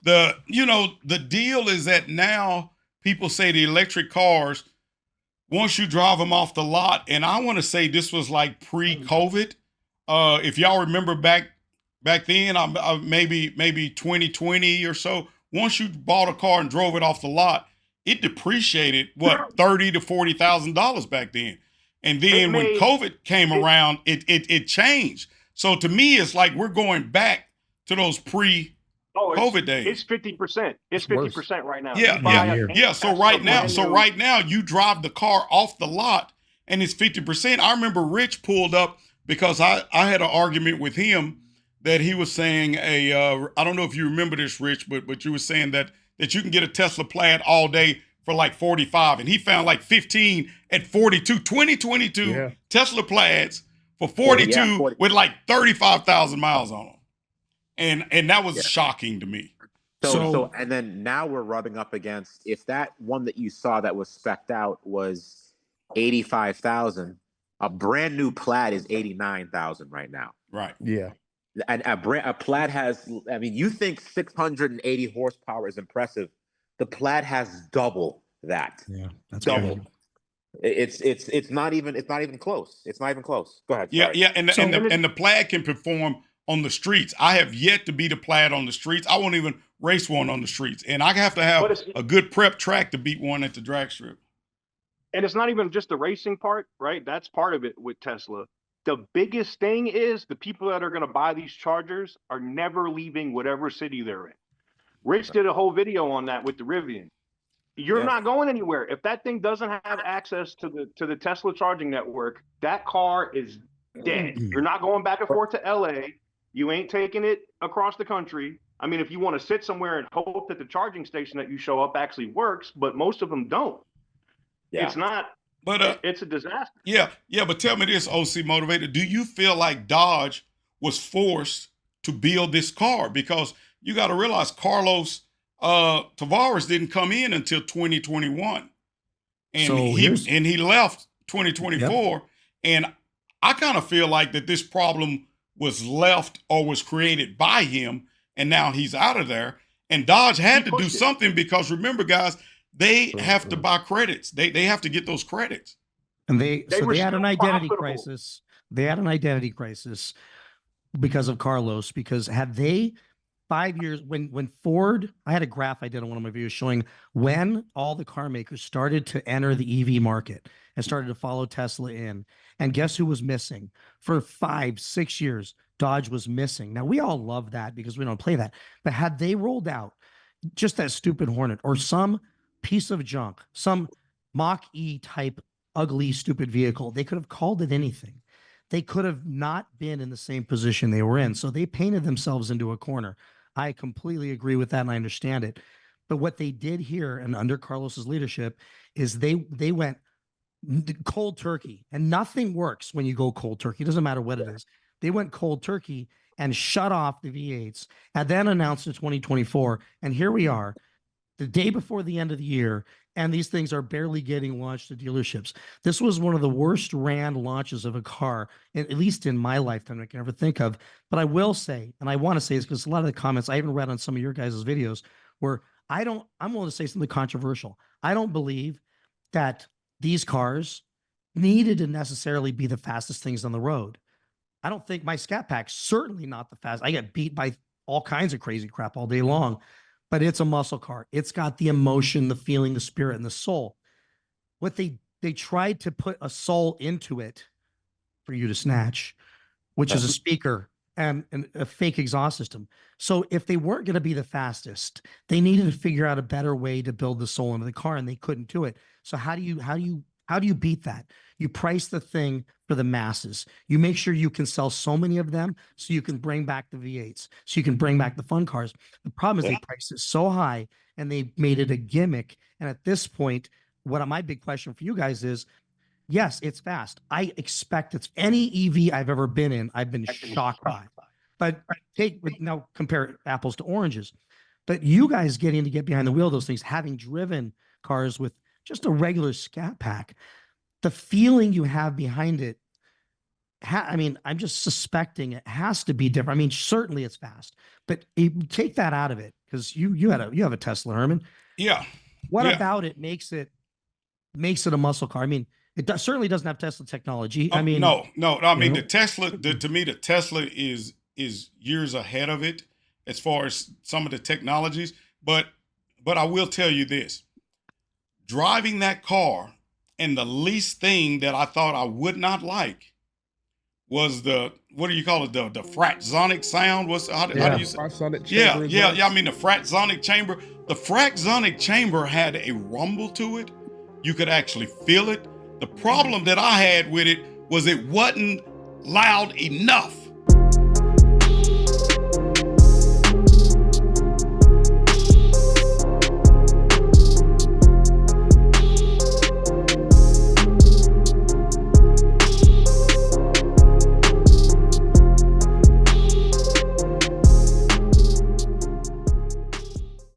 The deal is that now people say the electric cars, once you drive them off the lot, and I want to say this was like pre-COVID. If y'all remember back then, maybe 2020 or so. Once you bought a car and drove it off the lot, it depreciated what $30,000 to $40,000 back then. And then when COVID came around, it changed. So to me, it's like we're going back to those pre-COVID days. It's 50%. It's 50% right now. Yeah. So right now, you drive the car off the lot, and it's 50%. I remember Rich pulled up because I had an argument with him that he was saying I don't know if you remember this, Rich, but you were saying that you can get a Tesla Plaid all day for like 45, and he found like 15 at 42, 2022 Tesla Plaids for 42 with like 35,000 miles on them. And that was shocking to me. So and then now we're rubbing up against, if that one that you saw that was spec'd out was 85,000, a brand new Plaid is 89,000 right now. Right. Yeah. And a Plaid has, I mean, you think 680 horsepower is impressive. The Plaid has double that. Yeah, that's double. Crazy. It's not even close. It's not even close. Go ahead. Sorry. Yeah, and the Plaid can perform on the streets. I have yet to beat a Plaid on the streets. I won't even race one on the streets, and I have to have a good prep track to beat one at the drag strip. And it's not even just the racing part, right? That's part of it with Tesla. The biggest thing is the people that are going to buy these chargers are never leaving whatever city they're in. Rich did a whole video on that with the Rivian. You're not going anywhere. If that thing doesn't have access to the Tesla charging network, that car is dead. You're not going back and forth to LA. You ain't taking it across the country. I mean, if you want to sit somewhere and hope that the charging station that you show up actually works, but most of them don't. Yeah. It's not. But it's a disaster. Yeah. But tell me this, OC Motivator. Do you feel like Dodge was forced to build this car? Because you got to realize Carlos Tavares didn't come in until 2021, and he left 2024. Yep. And I kind of feel like that this problem was left or was created by him, and now he's out of there. And Dodge had to do something because remember, guys, they have to buy credits. They have to get those credits. And they had an identity crisis. They had an identity crisis because of Carlos, because had they 5 years when Ford, I had a graph I did on one of my videos showing when all the car makers started to enter the EV market and started to follow Tesla in. And guess who was missing? For 5-6 years, Dodge was missing. Now, we all love that because we don't play that. But had they rolled out just that stupid Hornet or some piece of junk, some Mach-E type ugly, stupid vehicle, they could have called it anything. They could have not been in the same position they were in. So they painted themselves into a corner. I completely agree with that, and I understand it. But what they did here and under Carlos's leadership is they went cold turkey, and nothing works when you go cold turkey. It doesn't matter what it is. They went cold turkey and shut off the V8s and then announced in 2024. And here we are the day before the end of the year, and these things are barely getting launched to dealerships. This was one of the worst ran launches of a car, at least in my lifetime, I can ever think of. But I will say, and I want to say this because a lot of the comments I even read on some of your guys' videos where I'm willing to say something controversial. I don't believe that these cars needed to necessarily be the fastest things on the road. I don't think my Scat Pack's certainly not the fastest. I get beat by all kinds of crazy crap all day long. But it's a muscle car. It's got the emotion, the feeling, the spirit, and the soul. What they tried to put a soul into it for you to snatch, which is a speaker and a fake exhaust system. So if they weren't going to be the fastest, they needed to figure out a better way to build the soul into the car, and they couldn't do it. So how do you beat that? You price the thing for the masses. You make sure you can sell so many of them so you can bring back the V8s, so you can bring back the fun cars. The problem is they priced it so high and they made it a gimmick. And at this point, my big question for you guys is, yes, it's fast. I expect it's any EV I've ever been in, I've been shocked by. But now compare apples to oranges. But you guys getting to get behind the wheel of those things, having driven cars with just a regular Scat Pack, the feeling you have behind it, I'm just suspecting it has to be different. I mean, certainly it's fast, but take that out of it. because you have a Tesla, Herman. Yeah. What Yeah. about it makes it a muscle car? I mean, certainly doesn't have Tesla technology. I mean, no. I mean, know? the Tesla, to me, the Tesla is years ahead of it as far as some of the technologies. But I will tell you this: driving that car, and the least thing that I thought I would not like was the, what do you call it? The fratzonic sound. How do you say? Fratzonic Yeah, chamber yeah. exhaust. I mean, the fratzonic chamber. The fratzonic chamber had a rumble to it. You could actually feel it. The problem that I had with it was it wasn't loud enough.